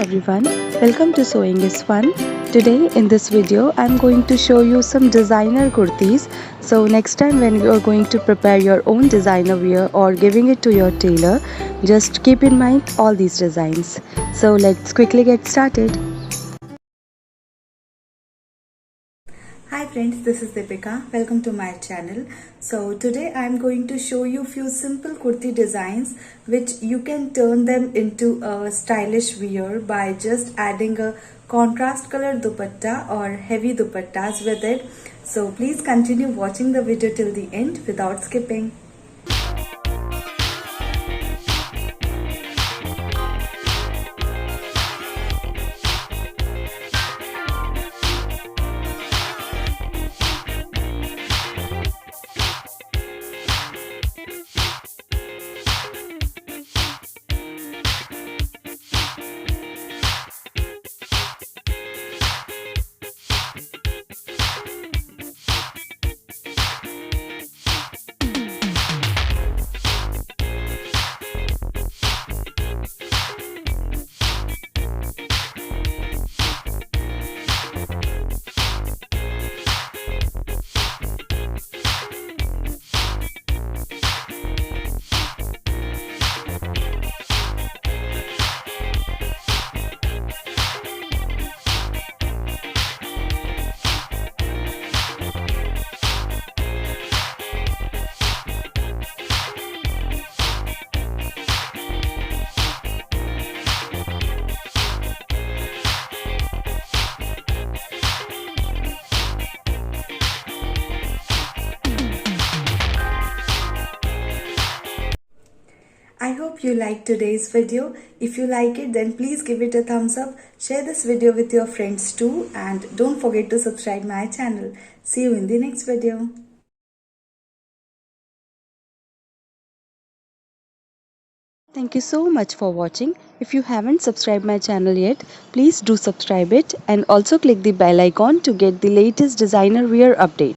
everyone, welcome to Sewing is Fun. Today in this video I'm going to show you some designer kurtis. So next time when you are going to prepare your own designer wear or giving it to your tailor, just keep in mind all these designs. So let's quickly get started. Hi friends, this is Deepika. Welcome to my channel. So today I am going to show you few simple kurti designs which you can turn them into a stylish wear by just adding a contrast color dupatta or heavy dupattas with it. So please continue watching the video till the end without skipping. I hope you liked today's video. If you like it, then please give it a thumbs up. Share this video with your friends too, and don't forget to subscribe my channel. See you in the next video. Thank you so much for watching. If you haven't subscribed my channel yet, please do subscribe it and also click the bell icon to get the latest designer wear update.